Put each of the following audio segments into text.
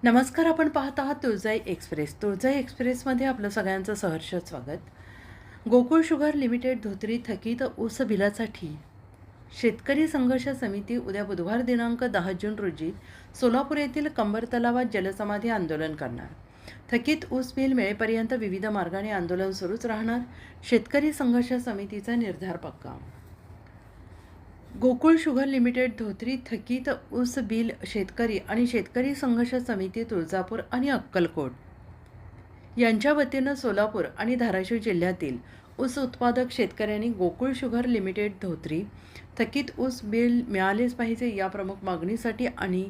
नमस्कार. आपण पाहत आहात तुळजाई एक्सप्रेस. तुळजाई एक्सप्रेसमध्ये आपलं सगळ्यांचं सहर्ष स्वागत. गोकुळ शुगर लिमिटेड धोत्री थकीत ऊस बिलासाठी शेतकरी संघर्ष समिती उद्या बुधवार दिनांक 10 जून रोजी सोलापूर येथील कंबर तलावात जलसमाधी आंदोलन करणार. थकीत ऊस बिल मिळेपर्यंत विविध मार्गाने आंदोलन सुरूच राहणार. शेतकरी संघर्ष समितीचा निर्धार पक्का. गोकुळ शुगर लिमिटेड धोत्री थकीत ऊस बिल शेतकरी आणि शेतकरी संघर्ष समिती तुळजापूर आणि अक्कलकोट यांच्या वतीनं सोलापूर आणि धाराशिव जिल्ह्यातील ऊस उत्पादक शेतकऱ्यांनी गोकुळ शुगर लिमिटेड धोत्री थकीत ऊस बिल मिळालेच पाहिजे या प्रमुख मागणीसाठी आणि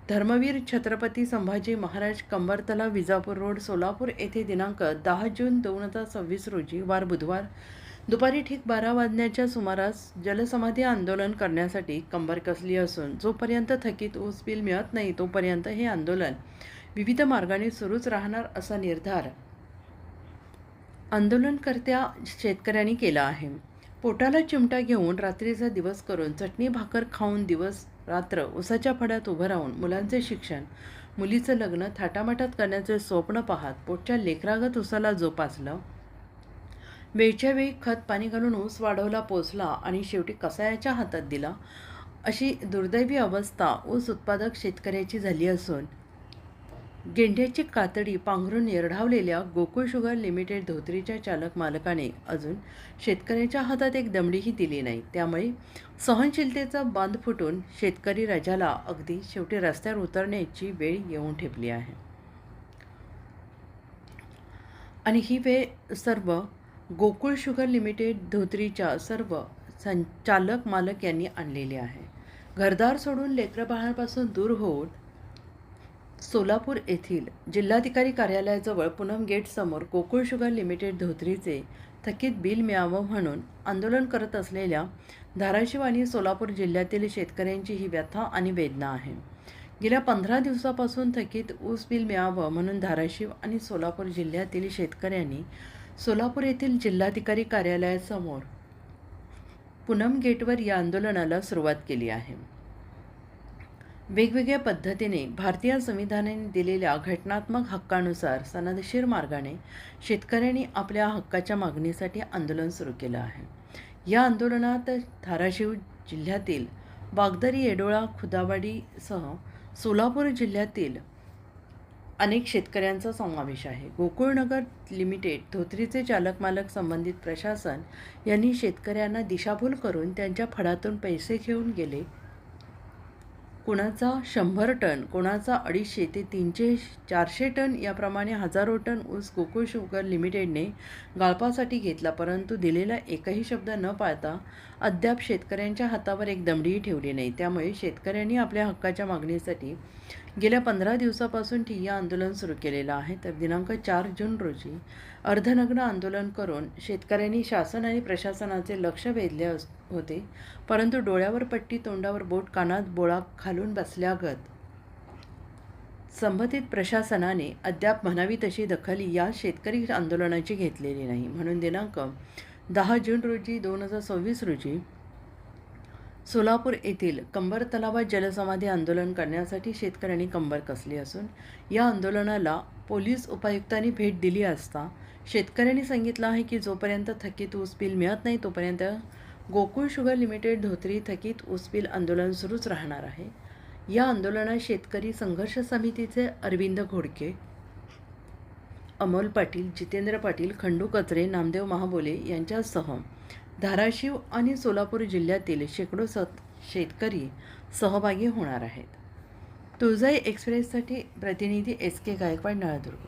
धर्मवीर छत्रपती संभाजी महाराज कंबर तलाव विजापूर रोड सोलापूर येथे दिनांक 10 जून 2026 रोजी वार बुधवार दुपारी ठीक 12 वाजण्याच्या सुमारास जलसमाधी आंदोलन करण्यासाठी कंबर कसली असून जोपर्यंत थकीत ऊस बिल मिळत नाही तोपर्यंत हे आंदोलन विविध मार्गाने सुरूच राहणार असा निर्धार आंदोलनकर्त्या शेतकऱ्यांनी केला आहे. पोटाला चिमटा घेऊन रात्रीचा दिवस करून चटणी भाकर खाऊन दिवस रात्र उसाच्या फड्यात उभं राहून मुलांचे शिक्षण मुलीचं लग्न थाटामाटात करण्याचे स्वप्न पाहत पोटच्या लेकरागत उसाला जोपासलं. वेळच्या वेळी खत पाणी घालून ऊस वाढवला पोचला आणि शेवटी कसायाच्या हातात दिला अशी दुर्दैवी अवस्था ऊस उत्पादक शेतकऱ्याची झाली असून गेंड्याची कातडी पांघरून येरढावलेल्या गोकुळ शुगर लिमिटेड धोत्रीच्या चालक मालकाने अजून शेतकऱ्याच्या हातात एक दमडीही दिली नाही. त्यामुळे सहनशीलतेचा बांध फुटून शेतकरी राजाला अगदी शेवटी रस्त्यावर उतरण्याची वेळ येऊन ठेपली आहे. आणि ही वेळ सर्व गोकुळ शुगर लिमिटेड धोत्रीच्या सर्व चालक मालक यांनी आणलेली आहे. घरदार सोडून लेकरबाळांपासून दूर होऊन सोलापूर येथील जिल्हाधिकारी कार्यालयाजवळ पूनम गेटसमोर गोकुळ शुगर लिमिटेड धोत्रीचे थकीत बिल मिळावं म्हणून आंदोलन करत असलेल्या धाराशिव आणि सोलापूर जिल्ह्यातील शेतकऱ्यांची ही व्यथा आणि वेदना आहे. गेल्या 15 दिवसापासून थकीत ऊस बिल मिळावं म्हणून धाराशिव आणि सोलापूर जिल्ह्यातील शेतकऱ्यांनी सोलापूर येथील जिल्हाधिकारी कार्यालयासमोर पूनम गेटवर या आंदोलनाला सुरुवात केली आहे. वेगवेगळ्या पद्धतीने भारतीय संविधानाने दिलेल्या घटनात्मक हक्कानुसार सनदशीर मार्गाने शेतकऱ्यांनी आपल्या हक्काच्या मागणीसाठी आंदोलन सुरू केलं आहे. या आंदोलनात धाराशिव जिल्ह्यातील वागदरी येडोळा खुदावाडीसह सोलापूर जिल्ह्यातील अनेक शेतकऱ्यांचा समावेश आहे. गोकुळनगर लिमिटेड धोत्रीचे चालक मालक संबंधित प्रशासन यांनी शेतकऱ्यांना दिशाभूल करून त्यांच्या फडातून पैसे घेऊन गेले. कुणाचा 100 टन, कोणाचा 250 ते 300-400 टन याप्रमाणे हजारो टन ऊस गोकुळ शुगर लिमिटेडने गाळपासाठी घेतला, परंतु दिलेला एकही शब्द न पाळता अद्याप शेतकऱ्यांच्या हातावर एक दमडीही ठेवली नाही. त्यामुळे शेतकऱ्यांनी आपल्या हक्काच्या मागणीसाठी गेल्या 15 दिवसापासून ठिय्या आंदोलन सुरू केलेलं आहे. तर दिनांक 4 जून रोजी अर्धनग्न आंदोलन करून शेतकऱ्यांनी शासन आणि प्रशासनाचे लक्ष वेधले होते, परंतु डोळ्यावर पट्टी, तोंडावर बोट, कानात बोळा घालून बसल्यागत संबंधित प्रशासनाने अद्याप म्हणावी तशी दखल या शेतकरी आंदोलनाची घेतलेली नाही. म्हणून दिनांक 10 जून रोजी 2026 रोजी सोलापूर येथील कंबर तलावात जलसमाधी आंदोलन करण्यासाठी शेतकऱ्यांनी कंबर कसली असून या आंदोलनाला पोलीस उपायुक्तांनी भेट दिली असता शेतकऱ्यांनी सांगितलं आहे की जोपर्यंत थकीत ऊस बिल मिळत नाही तोपर्यंत गोकुळ शुगर लिमिटेड धोत्री थकीत ऊस बिल आंदोलन सुरूच राहणार आहे. या आंदोलनात शेतकरी संघर्ष समितीचे अरविंद घोडके, अमोल पाटील, जितेंद्र पाटील, खंडू कचरे, नामदेव महाबोले यांच्यासह धाराशिव आणि सोलापूर जिल्ह्यातील शेकडो शेतकरी सहभागी होणार आहेत. तुळजाई एक्सप्रेससाठी प्रतिनिधी SK गायकवाड, नळदुर्ग.